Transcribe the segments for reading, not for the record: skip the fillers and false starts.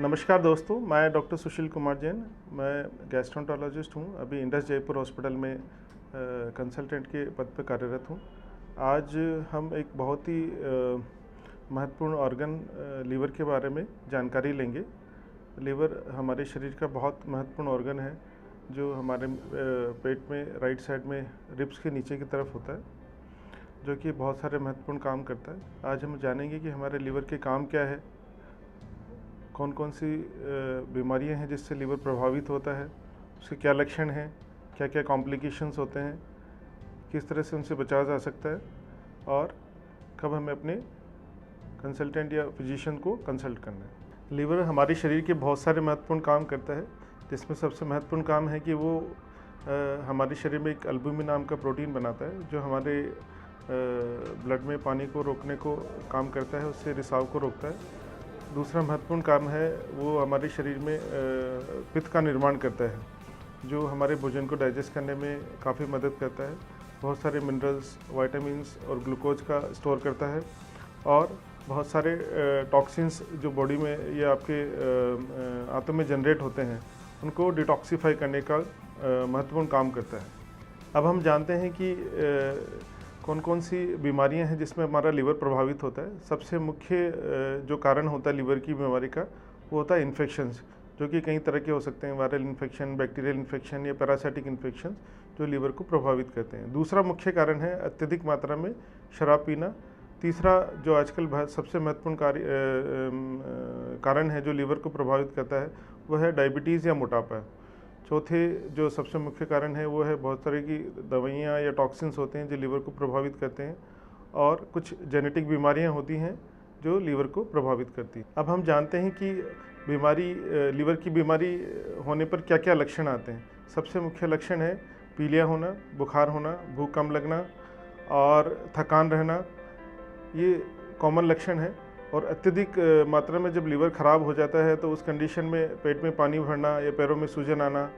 नमस्कार दोस्तों, मैं डॉक्टर सुशील कुमार जैन। मैं गैस्ट्रोएंटरोलॉजिस्ट हूँ। अभी इंडस जयपुर हॉस्पिटल में कंसल्टेंट के पद पर कार्यरत हूँ। आज हम एक बहुत ही महत्वपूर्ण ऑर्गन लीवर के बारे में जानकारी लेंगे। लीवर हमारे शरीर का बहुत महत्वपूर्ण ऑर्गन है जो हमारे पेट में राइट साइड में रिब्स के नीचे की तरफ होता है, जो कि बहुत सारे महत्वपूर्ण काम करता है। आज हम जानेंगे कि हमारे लीवर के काम क्या है, कौन कौन सी बीमारियां हैं जिससे लीवर प्रभावित होता है, उसके क्या लक्षण हैं, क्या क्या कॉम्प्लिकेशंस होते हैं, किस तरह से उनसे बचा जा सकता है और कब हमें अपने कंसल्टेंट या फिजिशियन को कंसल्ट करना है। लीवर हमारे शरीर के बहुत सारे महत्वपूर्ण काम करता है, जिसमें सबसे महत्वपूर्ण काम है कि वो हमारे शरीर में एक एल्बुमिन नाम का प्रोटीन बनाता है जो हमारे ब्लड में पानी को रोकने को काम करता है, उससे रिसाव को रोकता है। दूसरा महत्वपूर्ण काम है वो हमारे शरीर में पित्त का निर्माण करता है, जो हमारे भोजन को डाइजेस्ट करने में काफ़ी मदद करता है। बहुत सारे मिनरल्स, विटामिन्स और ग्लूकोज का स्टोर करता है और बहुत सारे टॉक्सिन्स जो बॉडी में या आपके आंतों में जनरेट होते हैं उनको डिटॉक्सीफाई करने का महत्वपूर्ण काम करता है। अब हम जानते हैं कि कौन कौन सी बीमारियां हैं जिसमें हमारा लीवर प्रभावित होता है। सबसे मुख्य जो कारण होता है लीवर की बीमारी का वो होता है इन्फेक्शंस, जो कि कई तरह के हो सकते हैं। वायरल इन्फेक्शन, बैक्टीरियल इन्फेक्शन या पैरासाइटिक इन्फेक्शन जो लीवर को प्रभावित करते हैं। दूसरा मुख्य कारण है अत्यधिक मात्रा में शराब पीना। तीसरा जो आजकल सबसे महत्वपूर्ण कारण है जो लीवर को प्रभावित करता है वह है डायबिटीज़ या मोटापा। चौथे जो सबसे मुख्य कारण है वो है बहुत तरह की दवाइयाँ या टॉक्सिन्स होते हैं जो लीवर को प्रभावित करते हैं, और कुछ जेनेटिक बीमारियाँ होती हैं जो लीवर को प्रभावित करती हैं। अब हम जानते हैं कि लीवर की बीमारी होने पर क्या क्या लक्षण आते हैं। सबसे मुख्य लक्षण है पीलिया होना, बुखार होना, भूख कम लगना और थकान रहना। ये कॉमन लक्षण है। और अत्यधिक मात्रा में जब लीवर ख़राब हो जाता है तो उस कंडीशन में पेट में पानी भरना या पैरों में सूजन आना,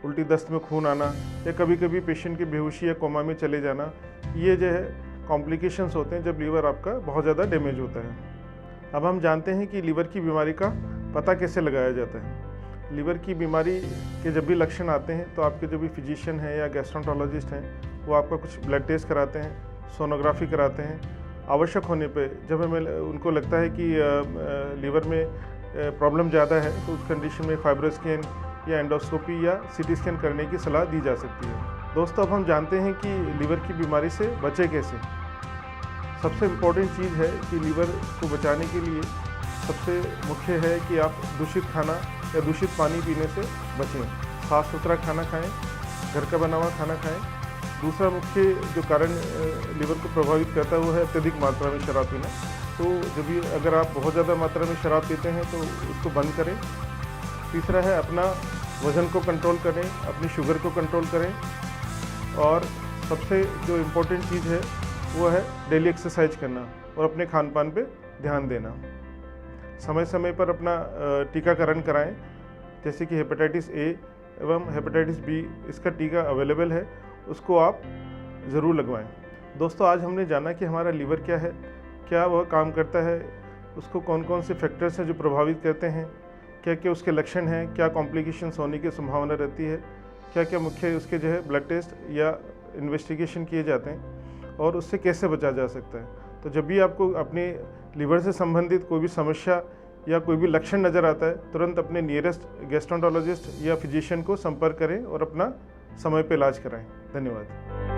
उल्टी दस्त में खून आना या कभी कभी पेशेंट की बेहोशी या कोमा में चले जाना, ये जो है कॉम्प्लिकेशंस होते हैं जब लीवर आपका बहुत ज़्यादा डैमेज होता है। अब हम जानते हैं कि लीवर की बीमारी का पता कैसे लगाया जाता है। लीवर की बीमारी के जब भी लक्षण आते हैं तो आपके जो भी फिजिशियन हैं या गैस्ट्रोएंटरोलॉजिस्ट हैं वो आपका कुछ ब्लड टेस्ट कराते हैं, सोनोग्राफी कराते हैं। आवश्यक होने पे जब हमें उनको लगता है कि लीवर में प्रॉब्लम ज़्यादा है तो उस कंडीशन में फाइब्रोस्कैन या एंडोस्कोपी या सीटी स्कैन करने की सलाह दी जा सकती है। दोस्तों, अब हम जानते हैं कि लीवर की बीमारी से बचे कैसे। सबसे इम्पोर्टेंट चीज़ है कि लीवर को बचाने के लिए सबसे मुख्य है कि आप दूषित खाना या दूषित पानी पीने से बचें, साफ़ सुथरा खाना खाएँ, घर का बना हुआ खाना खाएँ। दूसरा मुख्य जो कारण लीवर को प्रभावित करता है वो है अत्यधिक मात्रा में शराब पीना। तो जब भी अगर आप बहुत ज़्यादा मात्रा में शराब पीते हैं तो उसको बंद करें। तीसरा है अपना वज़न को कंट्रोल करें, अपनी शुगर को कंट्रोल करें, और सबसे जो इम्पोर्टेंट चीज़ है वो है डेली एक्सरसाइज करना और अपने खान पान पे ध्यान देना। समय समय पर अपना टीकाकरण कराएं, जैसे कि हेपेटाइटिस ए एवं हेपेटाइटिस बी, इसका टीका अवेलेबल है, उसको आप ज़रूर लगवाएं। दोस्तों, आज हमने जाना कि हमारा लीवर क्या है, क्या वह काम करता है, उसको कौन कौन से फैक्टर्स हैं जो प्रभावित करते हैं, क्या क्या उसके लक्षण हैं, क्या कॉम्प्लिकेशंस होने की संभावना रहती है, क्या क्या मुख्य उसके जो है ब्लड टेस्ट या इन्वेस्टिगेशन किए जाते हैं और उससे कैसे बचा जा सकता है। तो जब भी आपको अपने लीवर से संबंधित कोई भी समस्या या कोई भी लक्षण नज़र आता है, तुरंत अपने नियरेस्ट गैस्ट्रोएंटरोलॉजिस्ट या फिजिशियन को संपर्क करें और अपना समय पर इलाज कराएं। धन्यवाद।